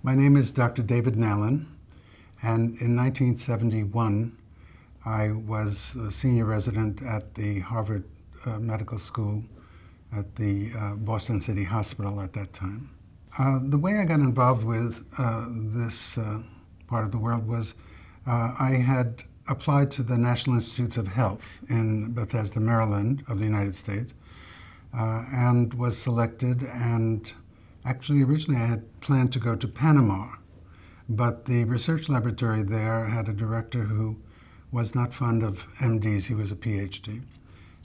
My name is Dr. David Nalin, and in 1971, I was a senior resident at the Harvard Medical School at the Boston City Hospital at that time. The way I got involved with this part of the world was I had applied to the National Institutes of Health in Bethesda, Maryland of the United States, and was selected. And actually, originally I had planned to go to Panama, but the research laboratory there had a director who was not fond of MDs. He was a PhD.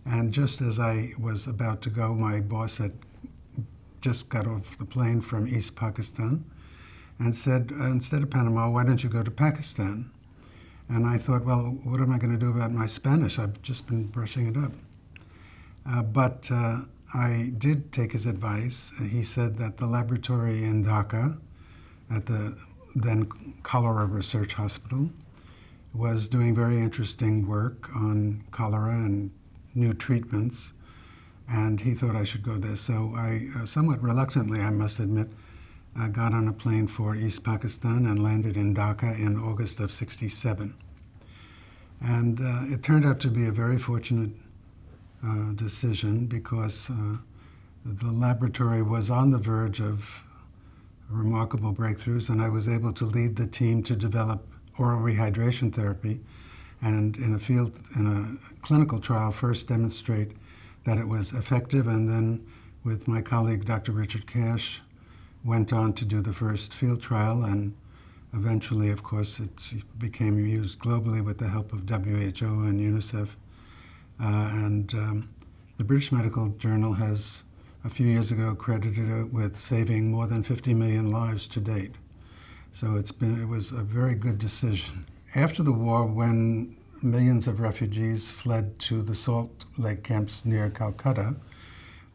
And just as I was about to go, my boss had just got off the plane from East Pakistan and said, instead of Panama, why don't you go to Pakistan? And I thought, well, what am I going to do about my Spanish? I've just been brushing it up. But I did take his advice. He said that the laboratory in Dhaka, at the then Cholera Research Hospital, was doing very interesting work on cholera and new treatments, and he thought I should go there. So I, somewhat reluctantly, I must admit, got on a plane for East Pakistan and landed in Dhaka in August of '67. And it turned out to be a very fortunate decision because the laboratory was on the verge of remarkable breakthroughs, and I was able to lead the team to develop oral rehydration therapy, and in a clinical trial, first demonstrate that it was effective, and then with my colleague, Dr. Richard Cash, went on to do the first field trial, and eventually, of course, it became used globally with the help of WHO and UNICEF. The British Medical Journal has, a few years ago, credited it with saving more than 50 million lives to date. So it was a very good decision. After the war, when millions of refugees fled to the Salt Lake camps near Calcutta,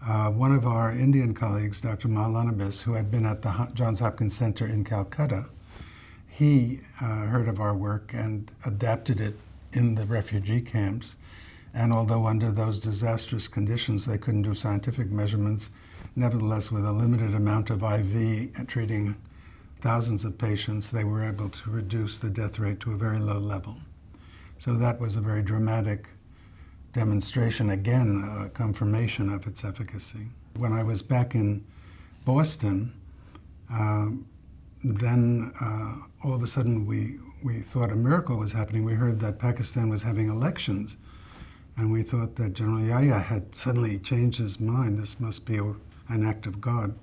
one of our Indian colleagues, Dr. Malanabis, who had been at the Johns Hopkins Center in Calcutta, he heard of our work and adapted it in the refugee camps. And although under those disastrous conditions they couldn't do scientific measurements, nevertheless, with a limited amount of IV and treating thousands of patients, they were able to reduce the death rate to a very low level. So that was a very dramatic demonstration, again, a confirmation of its efficacy. When I was back in Boston, then all of a sudden we thought a miracle was happening. We heard that Pakistan was having elections, and we thought that General Yahya had suddenly changed his mind. This must be an act of God.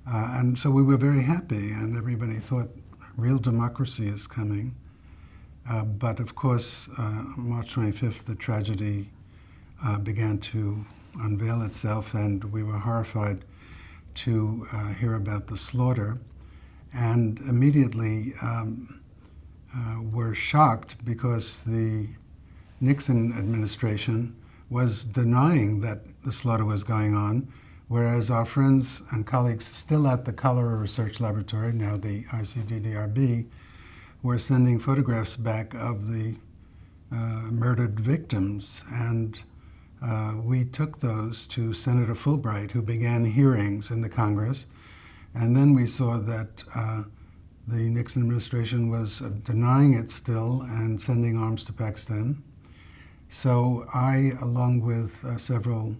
And so we were very happy, and everybody thought real democracy is coming. But of course, March 25th, the tragedy began to unveil itself, and we were horrified to hear about the slaughter, and immediately were shocked because the Nixon administration was denying that the slaughter was going on, whereas our friends and colleagues still at the Cholera Research Laboratory, now the ICDDRB, were sending photographs back of the murdered victims. And we took those to Senator Fulbright, who began hearings in the Congress. And then we saw that the Nixon administration was denying it still and sending arms to Pakistan. So I, along with several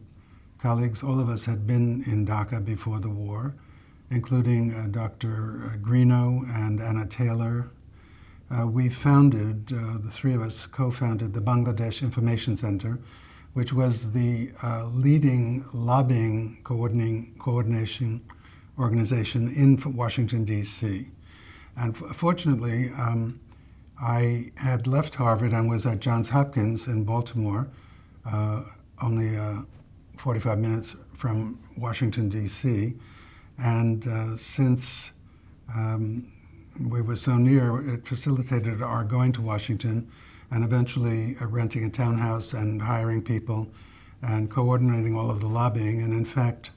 colleagues, all of us had been in Dhaka before the war, including Dr. Greeno and Anna Taylor. We founded, the three of us co-founded the Bangladesh Information Center, which was the leading lobbying coordination organization in Washington, D.C. And fortunately, I had left Harvard and was at Johns Hopkins in Baltimore, only 45 minutes from Washington, D.C. And since we were so near, it facilitated our going to Washington and eventually renting a townhouse and hiring people and coordinating all of the lobbying. And in fact,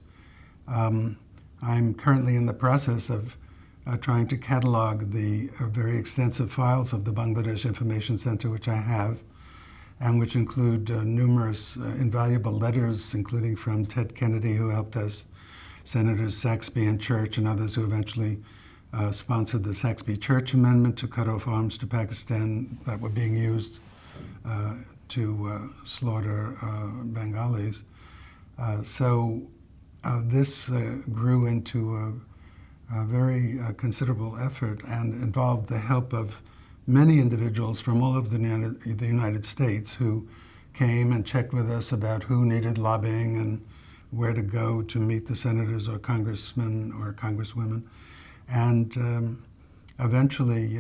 I'm currently in the process of trying to catalog the very extensive files of the Bangladesh Information Center, which I have, and which include numerous invaluable letters, including from Ted Kennedy, who helped us, Senators Saxby and Church, and others who eventually sponsored the Saxby Church Amendment to cut off arms to Pakistan that were being used to slaughter Bengalis. So this grew into a very considerable effort and involved the help of many individuals from all over the United States who came and checked with us about who needed lobbying and where to go to meet the senators or congressmen or congresswomen. And eventually,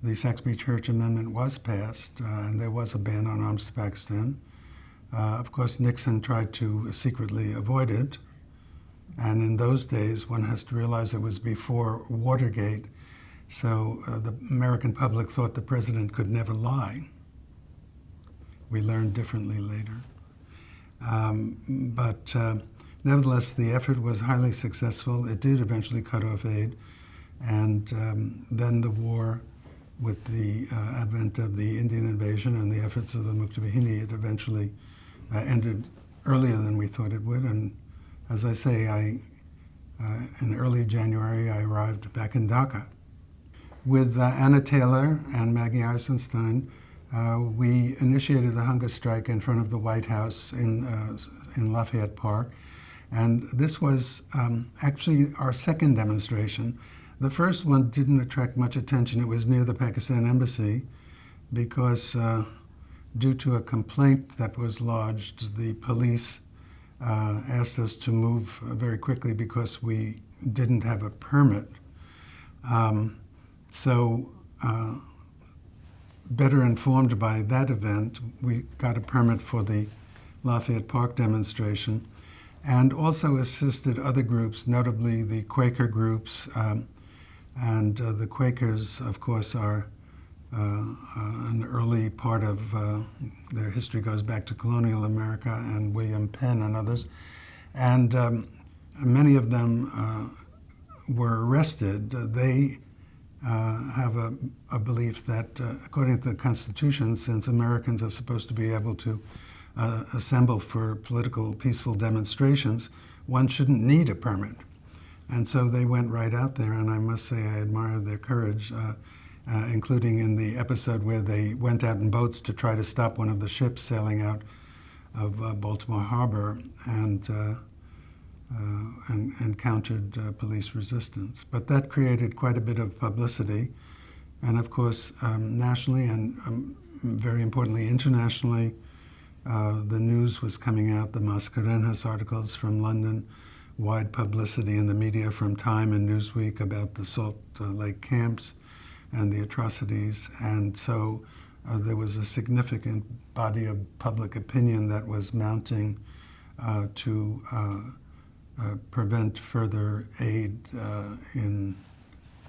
the Saxby Church Amendment was passed, and there was a ban on arms to Pakistan. Of course, Nixon tried to secretly avoid it. And in those days, one has to realize it was before Watergate, so the American public thought the president could never lie. We learned differently later. But nevertheless, the effort was highly successful. It did eventually cut off aid. And then the war, with the advent of the Indian invasion and the efforts of the Muktijuddho, it eventually ended earlier than we thought it would. And as I say, in early January, I arrived back in Dhaka. With Anna Taylor and Maggie Eisenstein, we initiated the hunger strike in front of the White House in Lafayette Park. And this was actually our second demonstration. The first one didn't attract much attention. It was near the Pakistan embassy because due to a complaint that was lodged, the police asked us to move very quickly because we didn't have a permit. So better informed by that event, we got a permit for the Lafayette Park demonstration and also assisted other groups, notably the Quaker groups. And the Quakers, of course, are an early part of their history goes back to colonial America and William Penn and others. And many of them were arrested. They have a belief that, according to the Constitution, since Americans are supposed to be able to assemble for political peaceful demonstrations, one shouldn't need a permit. And so they went right out there, and I must say I admire their courage, including in the episode where they went out in boats to try to stop one of the ships sailing out of Baltimore Harbor and encountered police resistance. But that created quite a bit of publicity. And of course, nationally and very importantly, internationally, the news was coming out, the Mascarenhas articles from London, wide publicity in the media from Time and Newsweek about the Salt Lake camps and the atrocities. And so there was a significant body of public opinion that was mounting to prevent further aid in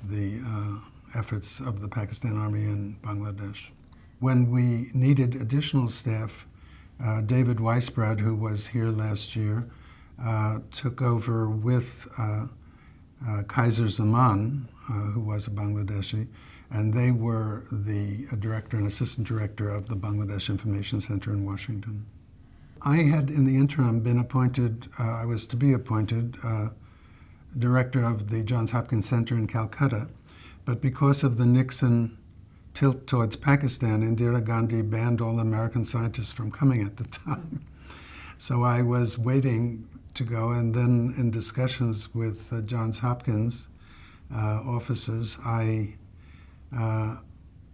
the efforts of the Pakistan Army in Bangladesh. When we needed additional staff, David Weisbrod, who was here last year, took over with Kaiser Zaman, who was a Bangladeshi, and they were the director and assistant director of the Bangladesh Information Center in Washington. I had, in the interim, been appointed, I was to be appointed director of the Johns Hopkins Center in Calcutta, but because of the Nixon tilt towards Pakistan, Indira Gandhi banned all American scientists from coming at the time. So I was waiting to go, and then in discussions with Johns Hopkins officers, I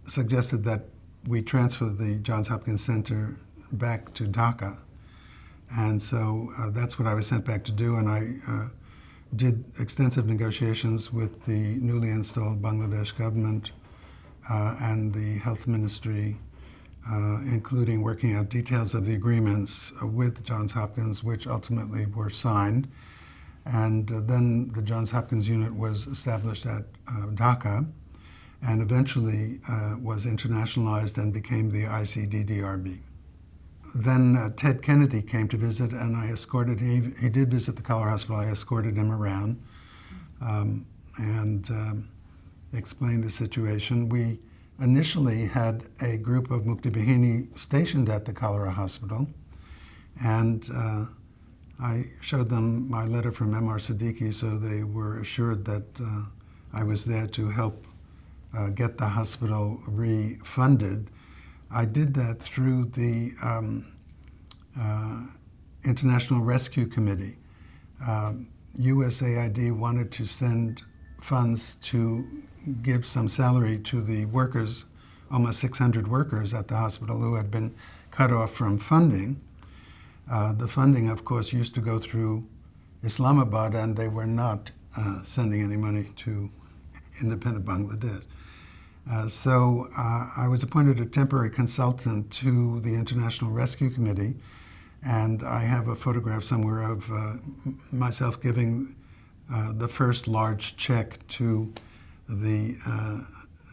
suggested that we transfer the Johns Hopkins Center back to Dhaka. And so that's what I was sent back to do, and I did extensive negotiations with the newly installed Bangladesh government and the health ministry, including working out details of the agreements with Johns Hopkins, which ultimately were signed. And then the Johns Hopkins unit was established at Dhaka and eventually was internationalized and became the ICDDRB. Then Ted Kennedy came to visit, and I escorted him. He did visit the Cholera Hospital. I escorted him around and explained the situation. We initially had a group of Muktijuddho stationed at the Cholera Hospital, and I showed them my letter from M.R. Siddiqui, so they were assured that I was there to help get the hospital refunded. I did that through the International Rescue Committee. USAID wanted to send funds to give some salary to the workers, almost 600 workers at the hospital who had been cut off from funding. The funding, of course, used to go through Islamabad, and they were not sending any money to independent Bangladesh. So I was appointed a temporary consultant to the International Rescue Committee, and I have a photograph somewhere of myself giving the first large check to the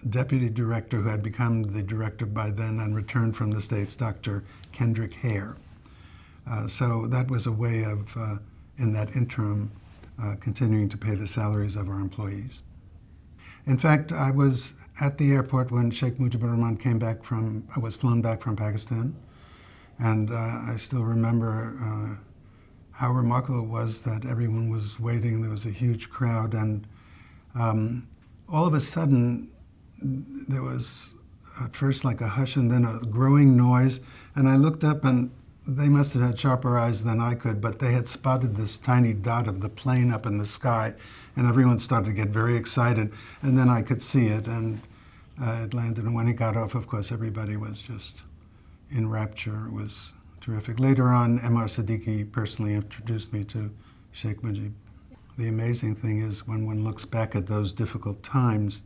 deputy director who had become the director by then and returned from the States, Dr. Kendrick Hare. So that was a way of, in that interim, continuing to pay the salaries of our employees. In fact, I was at the airport when Sheikh Mujibur Rahman was flown back from Pakistan. And I still remember how remarkable it was that everyone was waiting. There was a huge crowd, and all of a sudden, there was at first like a hush and then a growing noise. And I looked up, and they must have had sharper eyes than I could, but they had spotted this tiny dot of the plane up in the sky, and everyone started to get very excited. And then I could see it, and it landed. And when it got off, of course, everybody was just in rapture. It was terrific. Later on, M.R. Siddiqui personally introduced me to Sheikh Mujib. The amazing thing is when one looks back at those difficult times,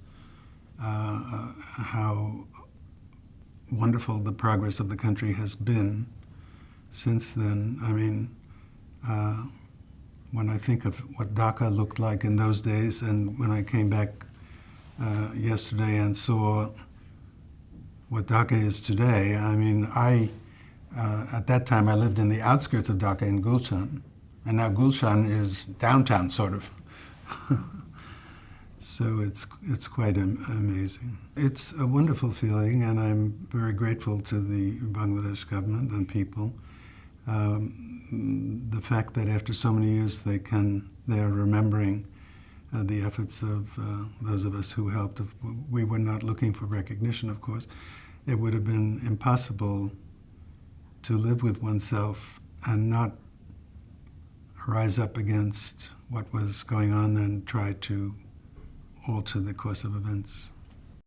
how wonderful the progress of the country has been since then. I mean, when I think of what Dhaka looked like in those days, and when I came back yesterday and saw what Dhaka is today, I mean, at that time I lived in the outskirts of Dhaka in Gulshan, and now Gulshan is downtown, sort of. So it's quite amazing. It's a wonderful feeling, and I'm very grateful to the Bangladesh government and people. The fact that after so many years they are remembering the efforts of those of us who helped. We were not looking for recognition, of course. It would have been impossible to live with oneself and not rise up against what was going on and try to alter the course of events.